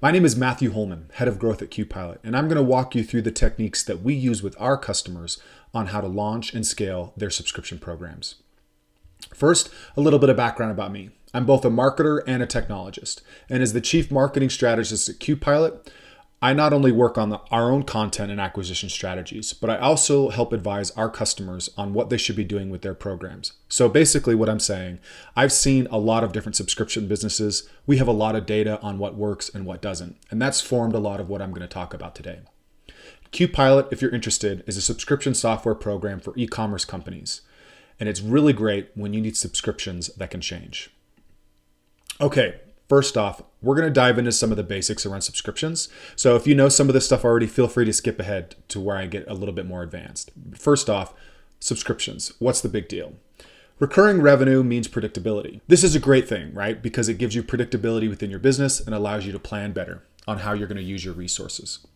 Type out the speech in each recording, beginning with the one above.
My name is Matthew Holman, Head of Growth at QPilot, and I'm going to walk you through the techniques that we use with our customers on how to launch and scale their subscription programs. First, a little bit of background about me. I'm both a marketer and a technologist, and as the Chief Marketing Strategist at QPilot, I not only work on our own content and acquisition strategies, but I also help advise our customers on what they should be doing with their programs. So basically what I'm saying, I've seen a lot of different subscription businesses. We have a lot of data on what works and what doesn't, and that's formed a lot of what I'm going to talk about today. QPilot, if you're interested, is a subscription software program for e-commerce companies, and it's really great when you need subscriptions that can change. Okay. First off, we're going to dive into some of the basics around subscriptions. So if you know some of this stuff already, feel free to skip ahead to where I get a little bit more advanced. First off, subscriptions. What's the big deal? Recurring revenue means predictability. This is a great thing, right? Because it gives you predictability within your business and allows you to plan better on how you're going to use your resources.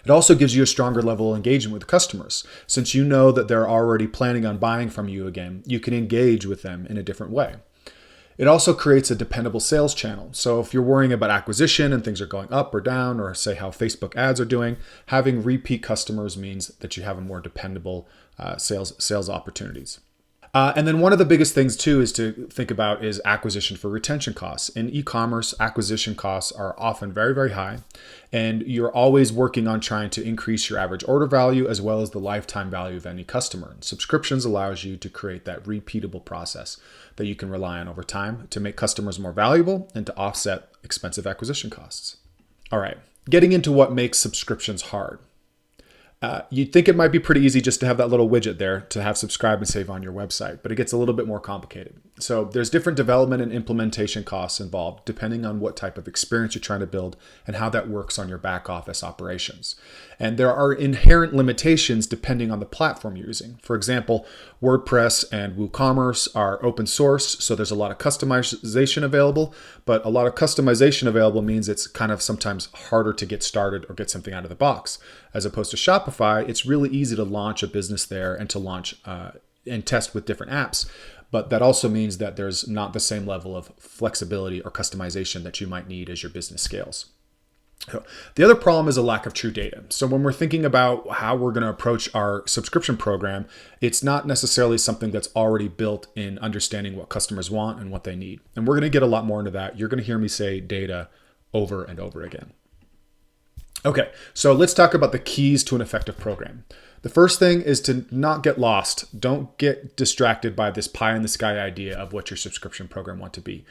It also gives you a stronger level of engagement with customers. Since you know that they're already planning on buying from you again, you can engage with them in a different way. It also creates a dependable sales channel. So if you're worrying about acquisition and things are going up or down, or say how Facebook ads are doing, having repeat customers means that you have a more dependable sales opportunities. And then one of the biggest things too is to think about is acquisition for retention costs. In e-commerce, acquisition costs are often very, very high, and you're always working on trying to increase your average order value as well as the lifetime value of any customer. And subscriptions allows you to create that repeatable process that you can rely on over time to make customers more valuable and to offset expensive acquisition costs. All right, getting into what makes subscriptions hard. You'd think it might be pretty easy just to have that little widget there to have subscribe and save on your website, but it gets a little bit more complicated. So there's different development and implementation costs involved depending on what type of experience you're trying to build and how that works on your back office operations. And there are inherent limitations depending on the platform you're using. For example, WordPress and WooCommerce are open source, so there's a lot of customization available, but a lot of customization available means it's kind of sometimes harder to get started or get something out of the box. As opposed to Shopify, it's really easy to launch a business there and to launch and test with different apps. But that also means that there's not the same level of flexibility or customization that you might need as your business scales. The other problem is a lack of true data. So when we're thinking about how we're going to approach our subscription program, it's not necessarily something that's already built in understanding what customers want and what they need. And we're going to get a lot more into that. You're going to hear me say data over and over again. Okay, so let's talk about the keys to an effective program. The first thing is to not get lost. Don't get distracted by this pie in the sky idea of what your subscription program want to be.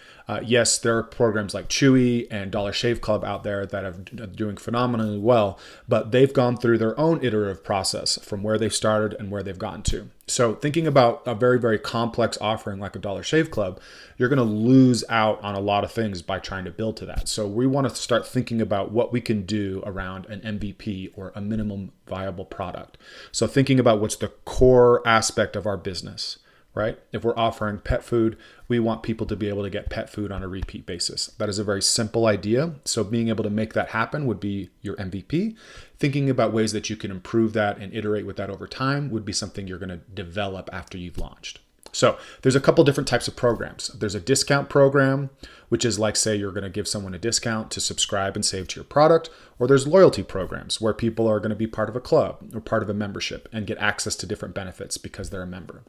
Yes, there are programs like Chewy and Dollar Shave Club out there that are doing phenomenally well, but they've gone through their own iterative process from where they've started and where they've gotten to. So thinking about a very, very complex offering like a Dollar Shave Club, you're going to lose out on a lot of things by trying to build to that. So we want to start thinking about what we can do around an MVP or a minimum viable product. So thinking about what's the core aspect of our business, right? If we're offering pet food, we want people to be able to get pet food on a repeat basis. That is a very simple idea. So being able to make that happen would be your MVP. Thinking about ways that you can improve that and iterate with that over time would be something you're going to develop after you've launched. So there's a couple different types of programs. There's a discount program, which is like, say, you're going to give someone a discount to subscribe and save to your product. Or there's loyalty programs where people are going to be part of a club or part of a membership and get access to different benefits because they're a member.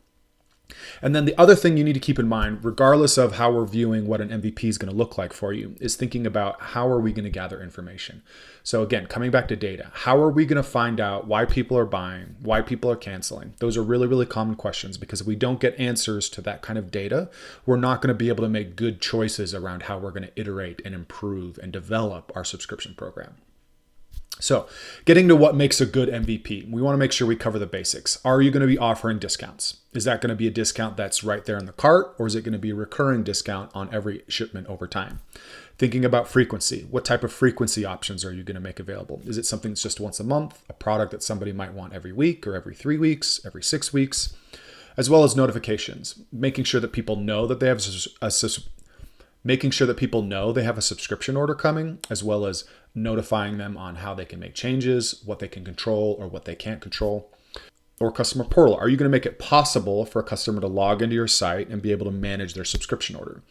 And then the other thing you need to keep in mind, regardless of how we're viewing what an MVP is going to look like for you, is thinking about how are we going to gather information. So again, coming back to data, how are we going to find out why people are buying, why people are canceling? Those are really, really common questions because if we don't get answers to that kind of data, we're not going to be able to make good choices around how we're going to iterate and improve and develop our subscription program. So getting to what makes a good MVP, we want to make sure we cover the basics. Are you going to be offering discounts? Is that going to be a discount that's right there in the cart, or is it going to be a recurring discount on every shipment over time? Thinking about frequency, what type of frequency options are you going to make available? Is it something that's just once a month, a product that somebody might want every week or every 3 weeks, every 6 weeks, as well as notifications, making sure that people know that they have a subscription order coming, as well as notifying them on how they can make changes, what they can control or what they can't control. Or customer portal. Are you going to make it possible for a customer to log into your site and be able to manage their subscription order?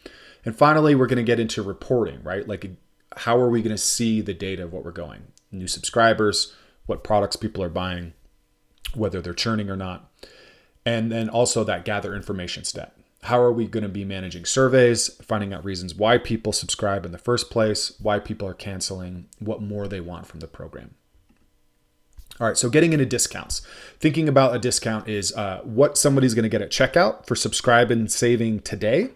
And finally, we're going to get into reporting, right? Like how are we going to see the data of what we're going? New subscribers, what products people are buying, whether they're churning or not. And then also that gather information step. How are we going to be managing surveys, finding out reasons why people subscribe in the first place, why people are canceling, what more they want from the program. All right, so getting into discounts. Thinking about a discount is what somebody's going to get at checkout for subscribe and saving today,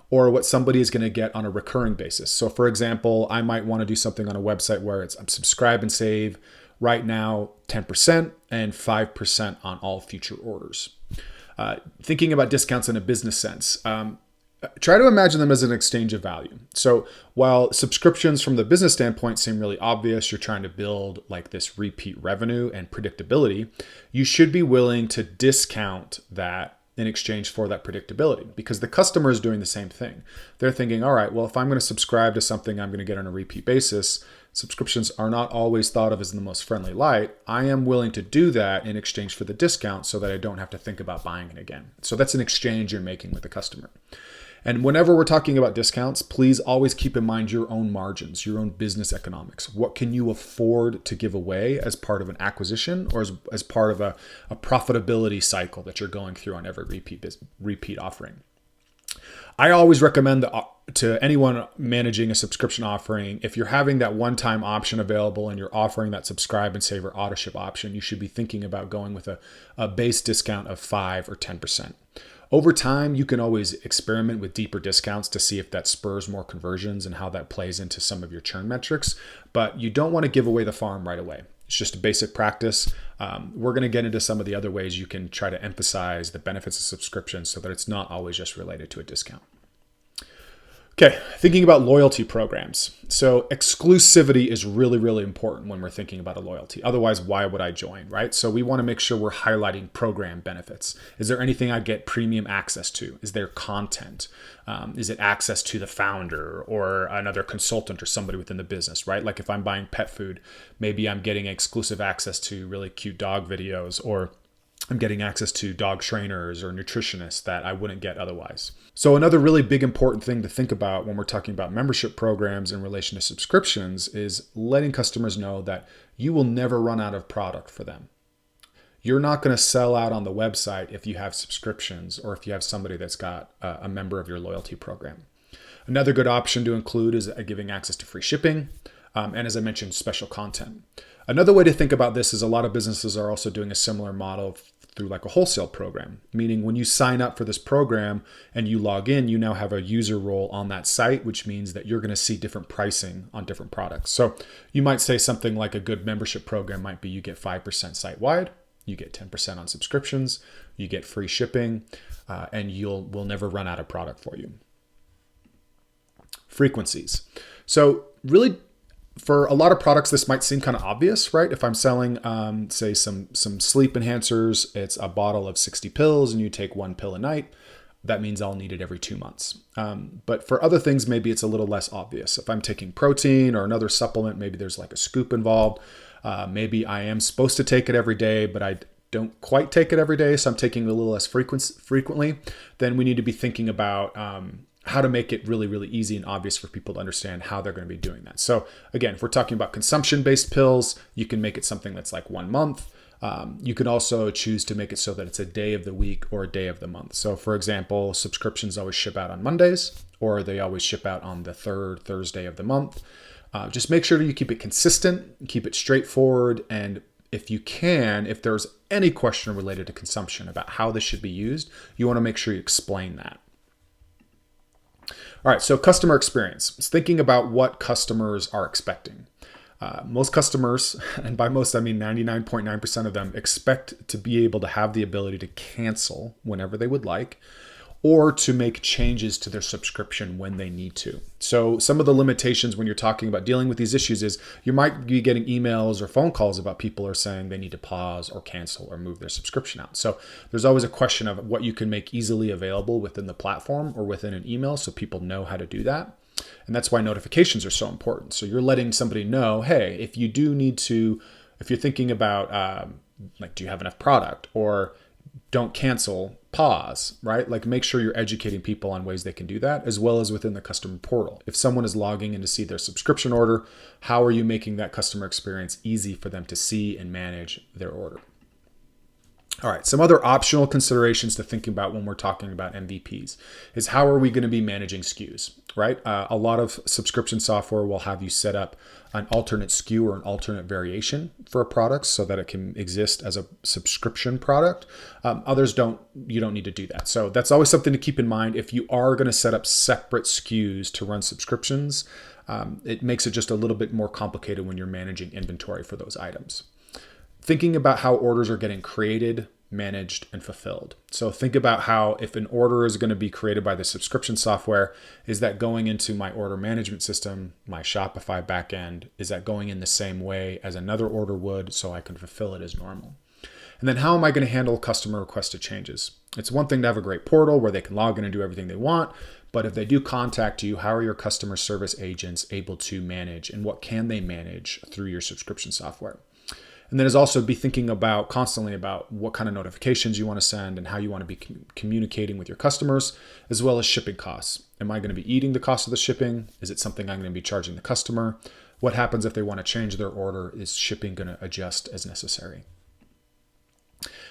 or what somebody is going to get on a recurring basis. So for example, I might want to do something on a website where it's subscribe and save right now 10% and 5% on all future orders. Thinking about discounts in a business sense, try to imagine them as an exchange of value. So while subscriptions from the business standpoint seem really obvious, you're trying to build like this repeat revenue and predictability, you should be willing to discount that in exchange for that predictability, because the customer is doing the same thing. They're thinking, all right, well, if I'm going to subscribe to something I'm going to get on a repeat basis, subscriptions are not always thought of as the most friendly light. I am willing to do that in exchange for the discount so that I don't have to think about buying it again. So that's an exchange you're making with the customer. And whenever we're talking about discounts, please always keep in mind your own margins, your own business economics. What can you afford to give away as part of an acquisition or as part of a profitability cycle that you're going through on every repeat offering? I always recommend to anyone managing a subscription offering, if you're having that one-time option available and you're offering that subscribe and save or auto ship option, you should be thinking about going with a base discount of 5 or 10%. Over time, you can always experiment with deeper discounts to see if that spurs more conversions and how that plays into some of your churn metrics, but you don't want to give away the farm right away. It's just a basic practice. We're going to get into some of the other ways you can try to emphasize the benefits of subscription so that it's not always just related to a discount. Okay, thinking about loyalty programs. So exclusivity is really, really important when we're thinking about a loyalty. Otherwise, why would I join, right? So we want to make sure we're highlighting program benefits. Is there anything I get premium access to? Is there content? Is it access to the founder or another consultant or somebody within the business, right? Like if I'm buying pet food, maybe I'm getting exclusive access to really cute dog videos, or I'm getting access to dog trainers or nutritionists that I wouldn't get otherwise. So another really big important thing to think about when we're talking about membership programs in relation to subscriptions is letting customers know that you will never run out of product for them. You're not going to sell out on the website if you have subscriptions or if you have somebody that's got a member of your loyalty program. Another good option to include is giving access to free shipping. And as I mentioned, special content. Another way to think about this is a lot of businesses are also doing a similar model through like a wholesale program, meaning when you sign up for this program and you log in, you now have a user role on that site, which means that you're going to see different pricing on different products. So you might say something like a good membership program might be you get 5% site-wide, you get 10% on subscriptions, you get free shipping, and we'll never run out of product for you. Frequencies. So really, for a lot of products, this might seem kind of obvious, right? If I'm selling, say, some sleep enhancers, it's a bottle of 60 pills and you take 1 pill a night. That means I'll need it every 2 months. But for other things, maybe it's a little less obvious. If I'm taking protein or another supplement, maybe there's like a scoop involved. Maybe I am supposed to take it every day, but I don't quite take it every day, so I'm taking it a little less frequently. Then we need to be thinking about how to make it really, really easy and obvious for people to understand how they're going to be doing that. So again, if we're talking about consumption-based pills, you can make it something that's like 1 month. You can also choose to make it so that it's a day of the week or a day of the month. So for example, subscriptions always ship out on Mondays, or they always ship out on the third Thursday of the month. Just make sure that you keep it consistent, keep it straightforward, and if you can, if there's any question related to consumption about how this should be used, you want to make sure you explain that. All right, so customer experience. It's thinking about what customers are expecting. Most customers, and by most I mean 99.9% of them, expect to be able to have the ability to cancel whenever they would like, or to make changes to their subscription when they need to. So some of the limitations when you're talking about dealing with these issues is you might be getting emails or phone calls about people are saying they need to pause or cancel or move their subscription out. So there's always a question of what you can make easily available within the platform or within an email so people know how to do that. And that's why notifications are so important. So you're letting somebody know, hey, if you do need to, if you're thinking about like, do you have enough product, or don't cancel, pause, right? Like make sure you're educating people on ways they can do that, as well as within the customer portal. If someone is logging in to see their subscription order, how are you making that customer experience easy for them to see and manage their order? All right, some other optional considerations to think about when we're talking about MVPs is how are we going to be managing SKUs, right? A lot of subscription software will have you set up an alternate SKU or an alternate variation for a product so that it can exist as a subscription product. Others don't, you don't need to do that. So that's always something to keep in mind. If you are going to set up separate SKUs to run subscriptions, it makes it just a little bit more complicated when you're managing inventory for those items. Thinking about how orders are getting created, managed, and fulfilled. So think about how if an order is going to be created by the subscription software, is that going into my order management system, my Shopify backend? Is that going in the same way as another order would so I can fulfill it as normal? And then how am I going to handle customer requested changes? It's one thing to have a great portal where they can log in and do everything they want, but if they do contact you, how are your customer service agents able to manage, and what can they manage through your subscription software? And then is also be thinking about constantly about what kind of notifications you want to send and how you want to be communicating with your customers, as well as shipping costs. Am I going to be eating the cost of the shipping? Is it something I'm going to be charging the customer? What happens if they want to change their order? Is shipping going to adjust as necessary?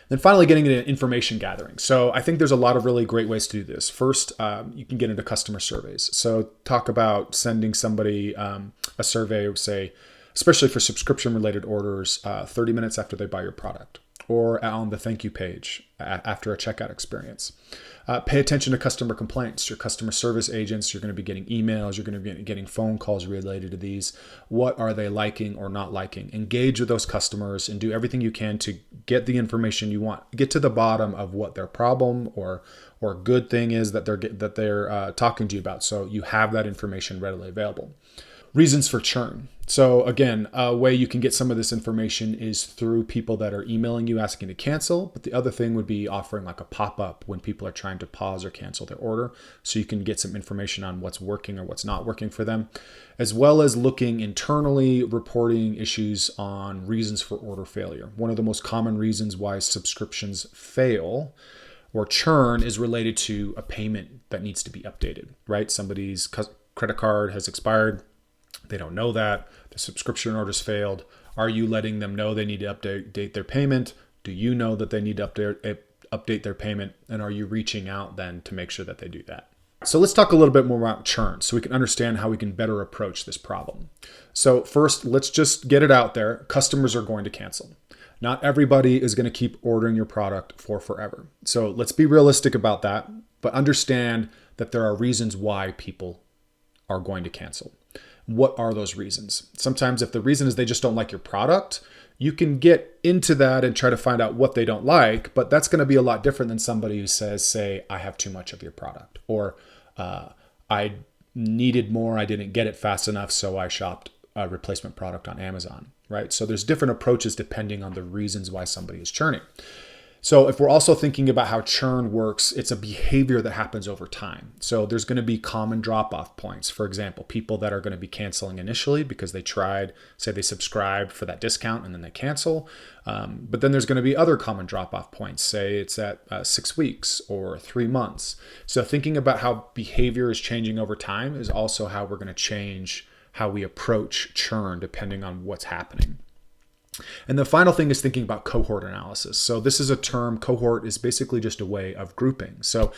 Then finally, getting into information gathering. So I think there's a lot of really great ways to do this. First, you can get into customer surveys. So talk about sending somebody a survey, say, especially for subscription related orders, 30 minutes after they buy your product, or on the thank you page after a checkout experience. Pay attention to customer complaints. Your customer service agents, you're going to be getting emails, you're going to be getting phone calls related to these. What are they liking or not liking? Engage with those customers and do everything you can to get the information you want. Get to the bottom of what their problem or good thing is that they're talking to you about, so you have that information readily available. Reasons for churn. So again, a way you can get some of this information is through people that are emailing you asking to cancel. But the other thing would be offering like a pop-up when people are trying to pause or cancel their order. So you can get some information on what's working or what's not working for them, as well as looking internally, reporting issues on reasons for order failure. One of the most common reasons why subscriptions fail or churn is related to a payment that needs to be updated, right? Somebody's credit card has expired. They don't know that. The subscription order's failed. Are you letting them know they need to update their payment? Do you know that they need to update their payment? And are you reaching out then to make sure that they do that? So let's talk a little bit more about churn so we can understand how we can better approach this problem. So first, let's just get it out there. Customers are going to cancel. Not everybody is going to keep ordering your product for forever. So let's be realistic about that, but understand that there are reasons why people are going to cancel. What are those reasons? Sometimes if the reason is they just don't like your product, you can get into that and try to find out what they don't like, but that's going to be a lot different than somebody who says, say, I have too much of your product, or I needed more, I didn't get it fast enough, so I shopped a replacement product on Amazon, right? So there's different approaches depending on the reasons why somebody is churning. So if we're also thinking about how churn works, it's a behavior that happens over time. So there's going to be common drop-off points. For example, people that are going to be canceling initially because they tried, say they subscribed for that discount and then they cancel. But then there's going to be other common drop-off points. Say it's at 6 weeks or 3 months. So thinking about how behavior is changing over time is also how we're going to change how we approach churn depending on what's happening. And the final thing is thinking about cohort analysis. So this is a term. Cohort is basically just a way of grouping. So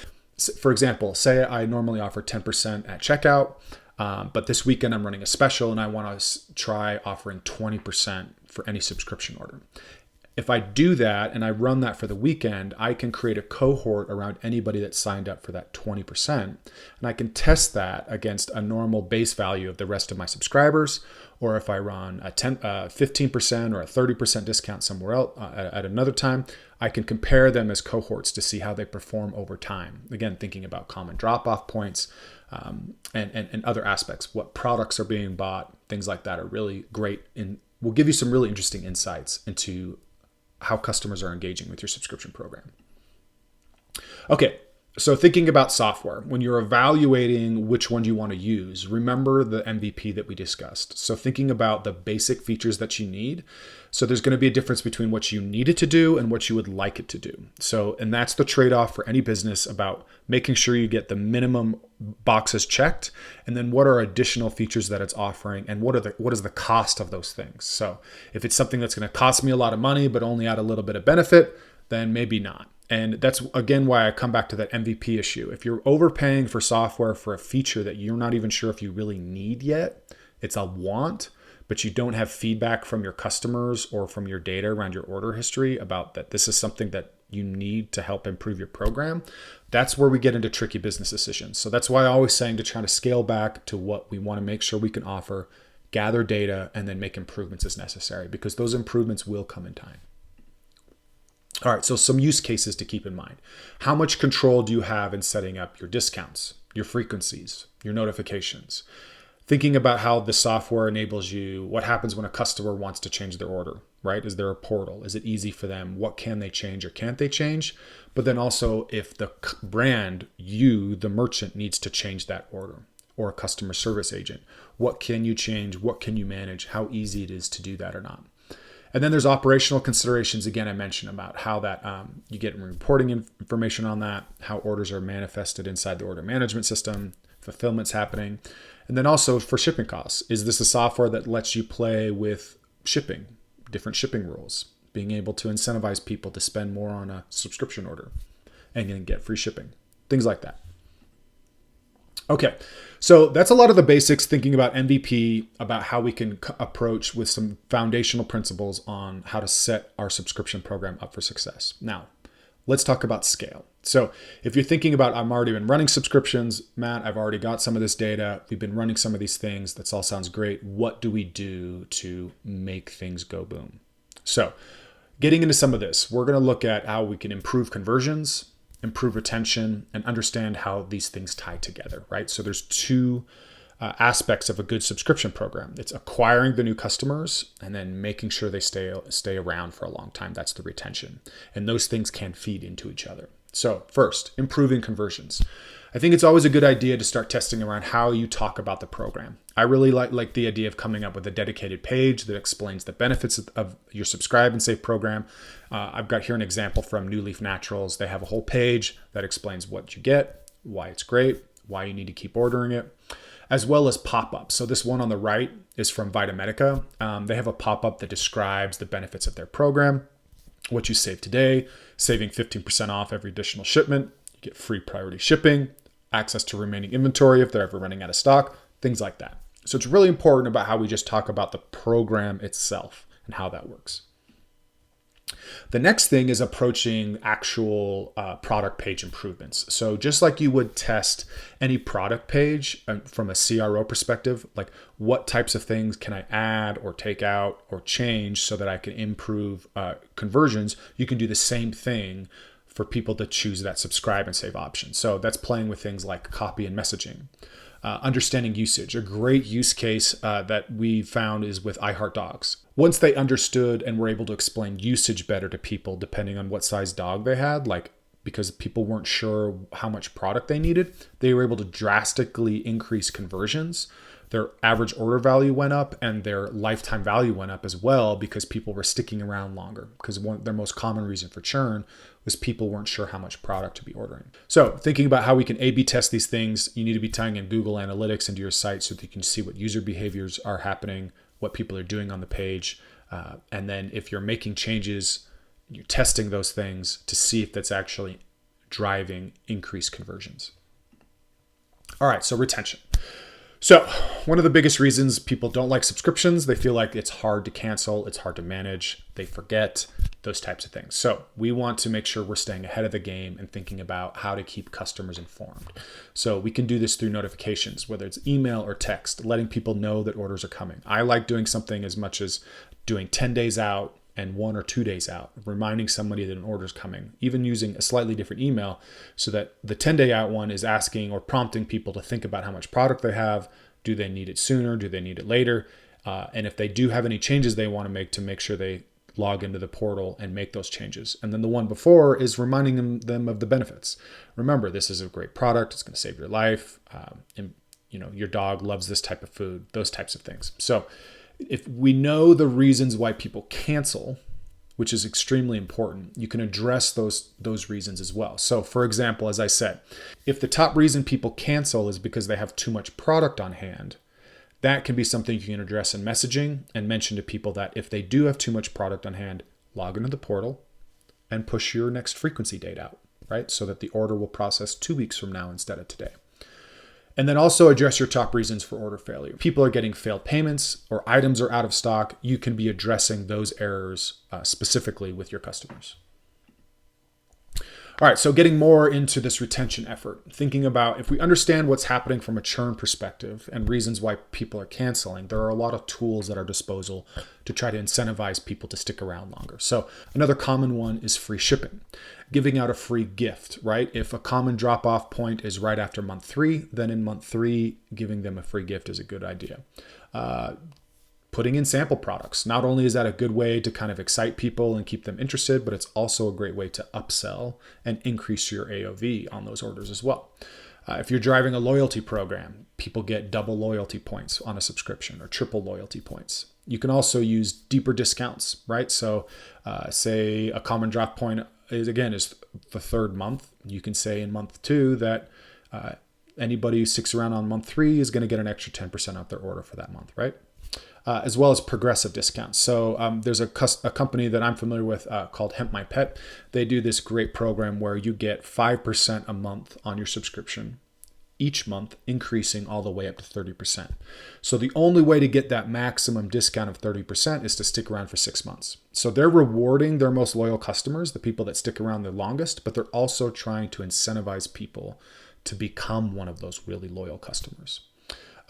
for example, say I normally offer 10% at checkout, but this weekend I'm running a special and I want to try offering 20% for any subscription order. If I do that and I run that for the weekend, I can create a cohort around anybody that signed up for that 20%. And I can test that against a normal base value of the rest of my subscribers. Or if I run a 15% or a 30% discount somewhere else at another time, I can compare them as cohorts to see how they perform over time. Again, thinking about common drop-off points and other aspects, what products are being bought, things like that are really great and will give you some really interesting insights into how customers are engaging with your subscription program. Okay, So thinking about software, when you're evaluating which one you want to use, remember the MVP that we discussed. So thinking about the basic features that you need. So there's going to be a difference between what you need it to do and what you would like it to do. So, and that's the trade-off for any business about making sure you get the minimum boxes checked, and then what are additional features that it's offering, and what is the cost of those things. So if it's something that's going to cost me a lot of money but only add a little bit of benefit, then maybe not. And that's, again, why I come back to that MVP issue. If you're overpaying for software for a feature that you're not even sure if you really need yet, it's a want, but you don't have feedback from your customers or from your data around your order history about that this is something that you need to help improve your program, that's where we get into tricky business decisions. So that's why I always saying to try to scale back to what we want to make sure we can offer, gather data, and then make improvements as necessary, because those improvements will come in time. All right, so some use cases to keep in mind. How much control do you have in setting up your discounts, your frequencies, your notifications? Thinking about how the software enables you, what happens when a customer wants to change their order, right? Is there a portal? Is it easy for them? What can they change or can't they change? But then also if the brand, you, the merchant, needs to change that order, or a customer service agent, what can you change? What can you manage? How easy it is to do that or not? And then there's operational considerations. Again, I mentioned about how that you get reporting information on that, how orders are manifested inside the order management system, fulfillment's happening. And then also for shipping costs, is this a software that lets you play with shipping, different shipping rules, being able to incentivize people to spend more on a subscription order and then get free shipping, things like that. Okay, so that's a lot of the basics, thinking about MVP, about how we can approach with some foundational principles on how to set our subscription program up for success. Now, let's talk about scale. So if you're thinking about, I'm already been running subscriptions, Matt, I've already got some of this data, we've been running some of these things, that all sounds great. What do we do to make things go boom? So getting into some of this, we're going to look at how we can improve conversions, improve retention, and understand how these things tie together, right? So there's two aspects of a good subscription program. It's acquiring the new customers and then making sure they stay around for a long time. That's the retention. And those things can feed into each other. So first, improving conversions. I think it's always a good idea to start testing around how you talk about the program. I really like the idea of coming up with a dedicated page that explains the benefits of your Subscribe and Save program. I've got here an example from New Leaf Naturals. They have a whole page that explains what you get, why it's great, why you need to keep ordering it, as well as pop-ups. So this one on the right is from Vitamedica. They have a pop-up that describes the benefits of their program, what you save today, saving 15% off every additional shipment. You get free priority shipping, access to remaining inventory if they're ever running out of stock, things like that. So it's really important about how we just talk about the program itself and how that works. The next thing is approaching actual product page improvements. So just like you would test any product page from a CRO perspective, like what types of things can I add or take out or change so that I can improve conversions, you can do the same thing for people to choose that Subscribe and Save option. So that's playing with things like copy and messaging. Understanding usage. A great use case that we found is with I Heart Dogs. Once they understood and were able to explain usage better to people depending on what size dog they had, like because people weren't sure how much product they needed, they were able to drastically increase conversions. Their average order value went up and their lifetime value went up as well because people were sticking around longer, because their most common reason for churn was people weren't sure how much product to be ordering. So thinking about how we can A/B test these things, you need to be tying in Google Analytics into your site so that you can see what user behaviors are happening, what people are doing on the page. And then if you're making changes, you're testing those things to see if that's actually driving increased conversions. All right, so retention. So one of the biggest reasons people don't like subscriptions, they feel like it's hard to cancel, it's hard to manage, they forget, those types of things. So we want to make sure we're staying ahead of the game and thinking about how to keep customers informed. So we can do this through notifications, whether it's email or text, letting people know that orders are coming. I like doing something as much as doing 10 days out and 1 or 2 days out, reminding somebody that an order is coming, even using a slightly different email so that the 10-day out one is asking or prompting people to think about how much product they have. Do they need it sooner? Do they need it later? And if they do have any changes they want to make sure they log into the portal and make those changes. And then the one before is reminding them of the benefits. Remember, this is a great product. It's going to save your life. Your dog loves this type of food, those types of things. So if we know the reasons why people cancel, which is extremely important, you can address those reasons as well. So for example, as I said, if the top reason people cancel is because they have too much product on hand, that can be something you can address in messaging and mention to people that if they do have too much product on hand, log into the portal and push your next frequency date out, right? So that the order will process 2 weeks from now instead of today. And then also address your top reasons for order failure. People are getting failed payments or items are out of stock. You can be addressing those errors specifically with your customers. All right, so getting more into this retention effort, thinking about if we understand what's happening from a churn perspective and reasons why people are canceling, there are a lot of tools at our disposal to try to incentivize people to stick around longer. So another common one is free shipping, giving out a free gift, right? If a common drop-off point is right after month 3, then in month 3, giving them a free gift is a good idea. Putting in sample products. Not only is that a good way to kind of excite people and keep them interested, but it's also a great way to upsell and increase your AOV on those orders as well. If you're driving a loyalty program, people get double loyalty points on a subscription or triple loyalty points. You can also use deeper discounts, right? So say a common drop point is the 3rd month. You can say in month 2 that anybody who sticks around on month 3 is going to get an extra 10% off their order for that month, right? As well as progressive discounts. So there's a company that I'm familiar with called Hemp My Pet. They do this great program where you get 5% a month on your subscription, each month increasing all the way up to 30%. So the only way to get that maximum discount of 30% is to stick around for 6 months. So they're rewarding their most loyal customers, the people that stick around the longest, but they're also trying to incentivize people to become one of those really loyal customers.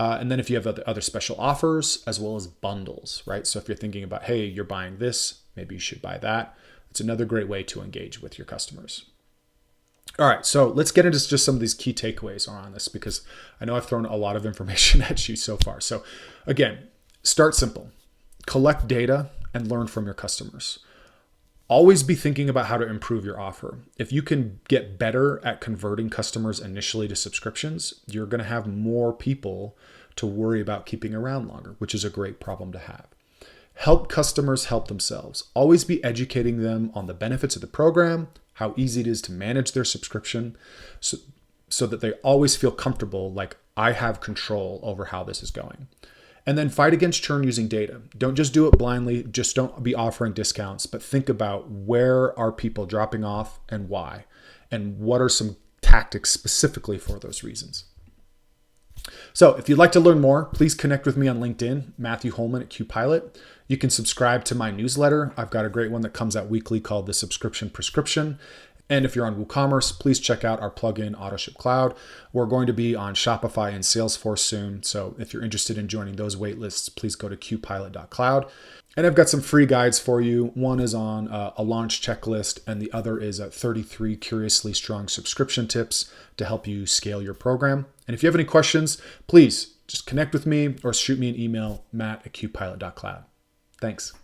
And then if you have other special offers as well as bundles, right? So if you're thinking about, hey, you're buying this, maybe you should buy that. It's another great way to engage with your customers. All right, so let's get into just some of these key takeaways around this because I know I've thrown a lot of information at you so far. So again, start simple. Collect data and learn from your customers. Always be thinking about how to improve your offer. If you can get better at converting customers initially to subscriptions, you're going to have more people to worry about keeping around longer, which is a great problem to have. Help customers help themselves. Always be educating them on the benefits of the program, how easy it is to manage their subscription, so that they always feel comfortable, like I have control over how this is going. And then fight against churn using data. Don't just do it blindly. Just don't be offering discounts, but think about where are people dropping off and why, and what are some tactics specifically for those reasons. So if you'd like to learn more, please connect with me on LinkedIn, Matthew Holman at QPilot. You can subscribe to my newsletter. I've got a great one that comes out weekly called The Subscription Prescription. And if you're on WooCommerce, please check out our plugin, AutoShip Cloud. We're going to be on Shopify and Salesforce soon. So if you're interested in joining those waitlists, please go to qpilot.cloud. And I've got some free guides for you. One is on a launch checklist, and the other is 33 curiously strong subscription tips to help you scale your program. And if you have any questions, please just connect with me or shoot me an email, matt@qpilot.cloud. Thanks.